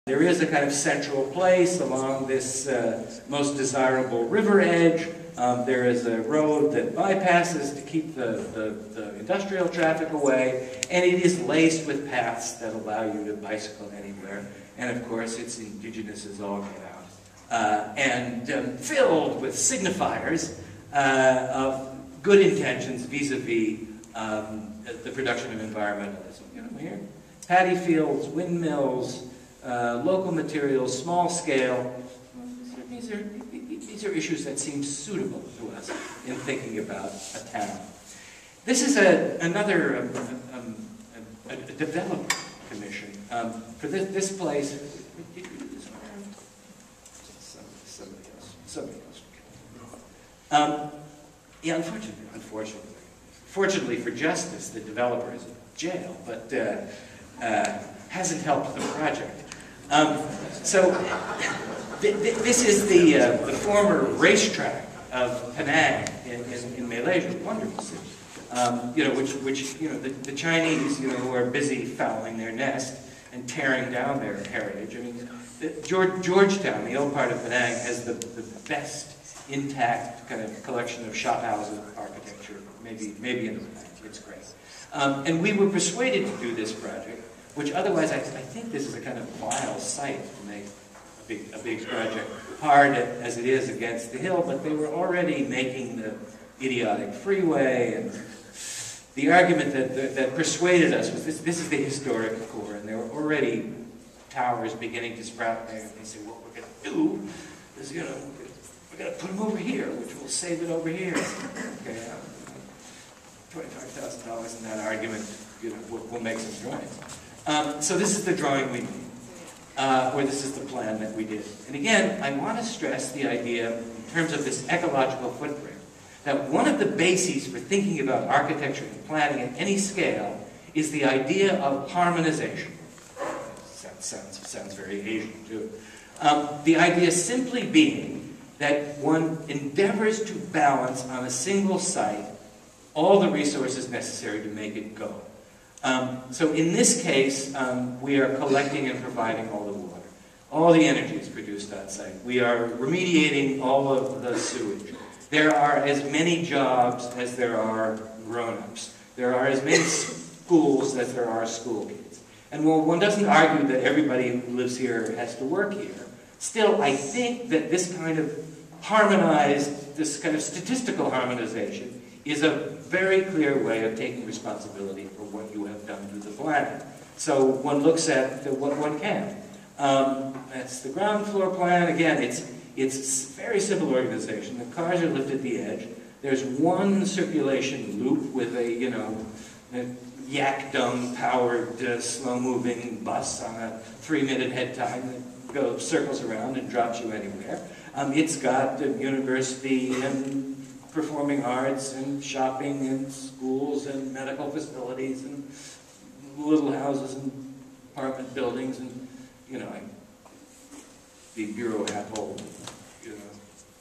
There is a kind of central place along this most desirable river edge. There is a road that bypasses to keep the industrial traffic away, and it is laced with paths that allow you to bicycle anywhere. And of course, it's indigenous as all get out, and filled with signifiers of good intentions vis-a-vis the production of environmentalism. You know, here, paddy fields, windmills, local materials, small scale. These are issues that seem suitable to us in thinking about a town. This is another development commission for this place. Did you do this one? Somebody else. Yeah, unfortunately for justice, the developer is in jail, but hasn't helped the project. This is the former racetrack of Penang in Malaysia, wonderful city. The Chinese, who are busy fouling their nest and tearing down their heritage. I mean, Georgetown, the old part of Penang, has the best intact kind of collection of shophouse architecture, maybe in the world. It's great. And we were persuaded to do this project, which otherwise I think this is a kind of vile site to make a big project, hard as it is against the hill, but they were already making the idiotic freeway, and the argument that persuaded us was this is the historic core, and there were already towers beginning to sprout there, and they said, what we're going to do is, we're going to put them over here, which will save it over here. Okay, $25,000 in that argument, we'll make some drawings. So this is the drawing we made. Or this is the plan that we did. And again, I want to stress the idea in terms of this ecological footprint, that one of the bases for thinking about architecture and planning at any scale is the idea of harmonization. Sounds very Asian too. The idea simply being that one endeavors to balance on a single site all the resources necessary to make it go. So in this case, we are collecting and providing all the water. All the energy is produced on site. We are remediating all of the sewage. There are as many jobs as there are grown-ups. There are as many schools as there are school kids. And while one doesn't argue that everybody who lives here has to work here, still I think that this kind of this kind of statistical harmonization is a very clear way of taking responsibility for what you have done to the planet. So one looks at what one can. That's the ground floor plan. Again, it's very simple organization. The cars are lifted at the edge. There's one circulation loop with a yak dung powered slow-moving bus on a 3-minute head time that circles around and drops you anywhere. It's got the university and performing arts and shopping and schools and medical facilities and little houses and apartment buildings and, the bureau hat hold,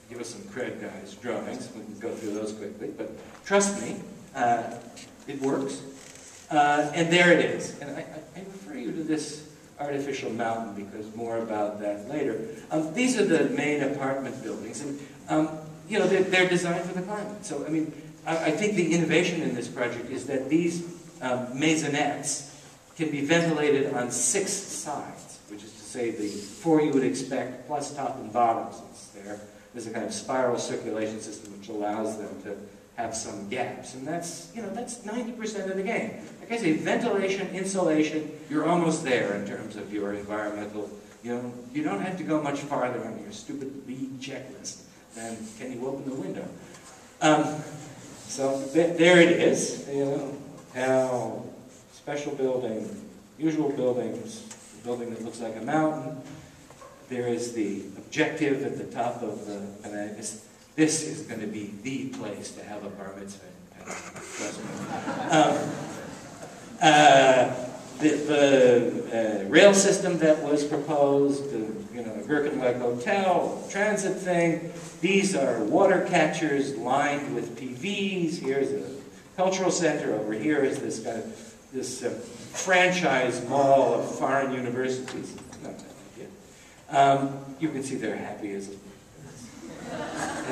give us some cred, guys, drawings. We can go through those quickly, but trust me, it works. And there it is. And I refer you to this artificial mountain because more about that later. These are the main apartment buildings, and they're designed for the climate. So, I mean, I think the innovation in this project is that these maisonettes can be ventilated on 6 sides, which is to say the 4 you would expect plus top and bottom, since there's a kind of spiral circulation system which allows them to have some gaps. And that's 90% of the game. Like I say, ventilation, insulation, you're almost there in terms of your environmental, you don't have to go much farther on your stupid LEED checklist. And can you open the window? So there it is. Now, special building, usual buildings, a building that looks like a mountain. There is the objective at the top of the Penang. This is going to be the place to have a bar mitzvah. The rail system that was proposed, the Gherkinweg Hotel, transit thing. These are water catchers lined with TVs. Here's a cultural center. Over here is this kind of franchise mall of foreign universities. You can see they're happy as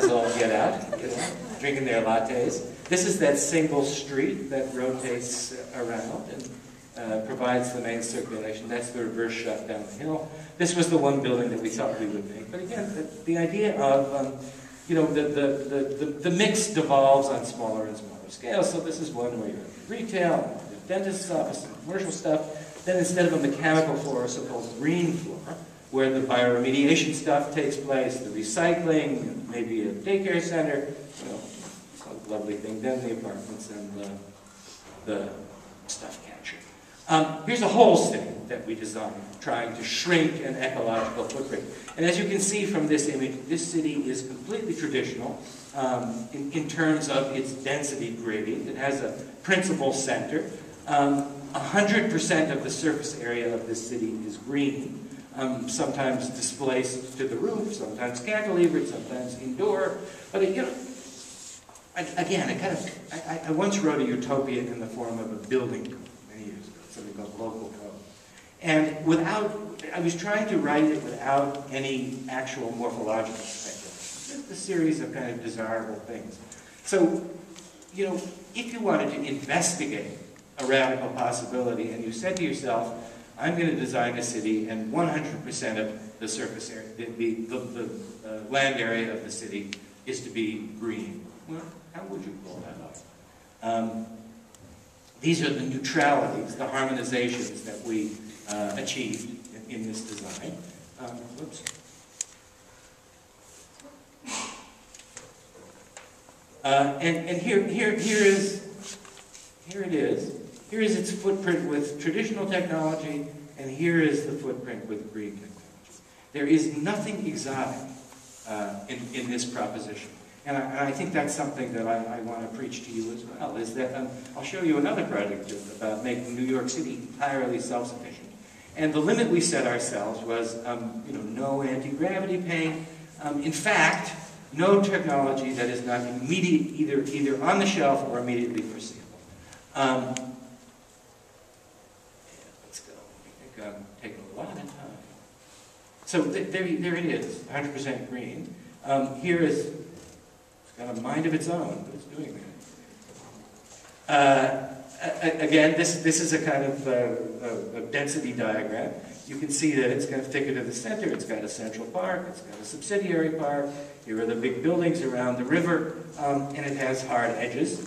all get out, drinking their lattes. This is that single street that rotates around and provides the main circulation. That's the reverse shot down the hill. This was the one building that we thought we would make. But again, the idea of, the mix devolves on smaller and smaller scales. So this is one where you have retail, the dentist's office, and commercial stuff. Then instead of a mechanical floor, a so-called green floor, where the bioremediation stuff takes place, the recycling, maybe a daycare center, it's a lovely thing. Then the apartments and the stuff catcher. Here's a whole city that we designed, trying to shrink an ecological footprint. And as you can see from this image, this city is completely traditional in terms of its density gradient. It has a principal center. 100% of the surface area of this city is green. Sometimes displaced to the roof, sometimes cantilevered, sometimes indoor. But again, I once wrote a utopia in the form of a building code many years ago, something called local code. And I was trying to write it without any actual morphological speculation, just a series of kind of desirable things. So, if you wanted to investigate a radical possibility and you said to yourself, I'm going to design a city and 100% of the surface area, the land area of the city is to be green. Well, how would you pull that off? These are the neutralities, the harmonizations that we achieved in this design. Whoops. And here it is. Here is its footprint with traditional technology, and here is the footprint with green technology. There is nothing exotic in this proposition. And I think that's something that I want to preach to you as well, is that I'll show you another project about making New York City entirely self-sufficient. And the limit we set ourselves was, no anti-gravity paint. In fact, no technology that is not immediate, either on the shelf or immediately foreseeable. Take a lot of time. So there it is, 100% green. Here is, it's got a mind of its own, but it's doing that. Again, this is a kind of a density diagram. You can see that it's kind of thicker to the center. It's got a central park. It's got a subsidiary park. Here are the big buildings around the river, and it has hard edges.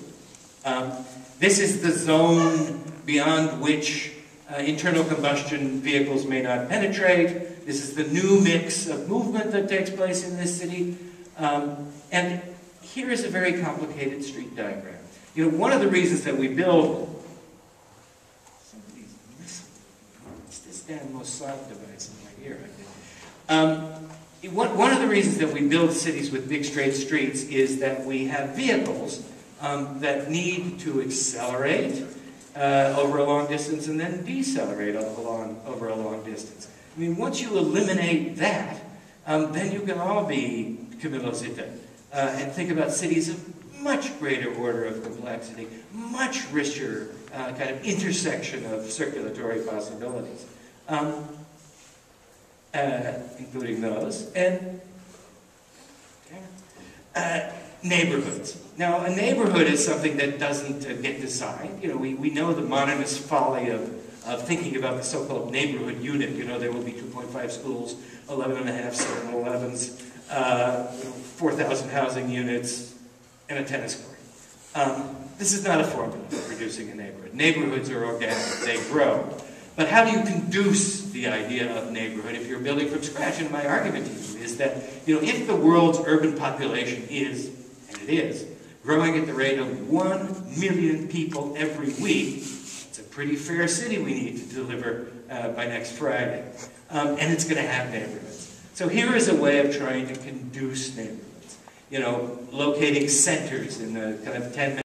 This is the zone beyond which internal combustion vehicles may not penetrate. This is the new mix of movement that takes place in this city. And here is a very complicated street diagram. One of the reasons that we build... Somebody's missing. It's this damn Mossad device in my ear, I think. One of the reasons that we build cities with big straight streets is that we have vehicles that need to accelerate over a long distance and then decelerate over a long distance. I mean, once you eliminate that, then you can all be Camillosita and think about cities of much greater order of complexity, much richer kind of intersection of circulatory possibilities, including those, and neighborhoods. Now, a neighborhood is something that doesn't get designed. We know the modernist folly of thinking about the so-called neighborhood unit. There will be 2.5 schools, 11.5 7-Elevens, 4,000 housing units, and a tennis court. This is not a formula for producing a neighborhood. Neighborhoods are organic, they grow. But how do you conduce the idea of neighborhood if you're building from scratch? And my argument to you is that, if the world's urban population is, and it is, growing at the rate of 1 million people every week, it's a pretty fair city we need to deliver by next Friday. And it's going to have neighborhoods. So here is a way of trying to conduce neighborhoods. Locating centers in the kind of 10-minute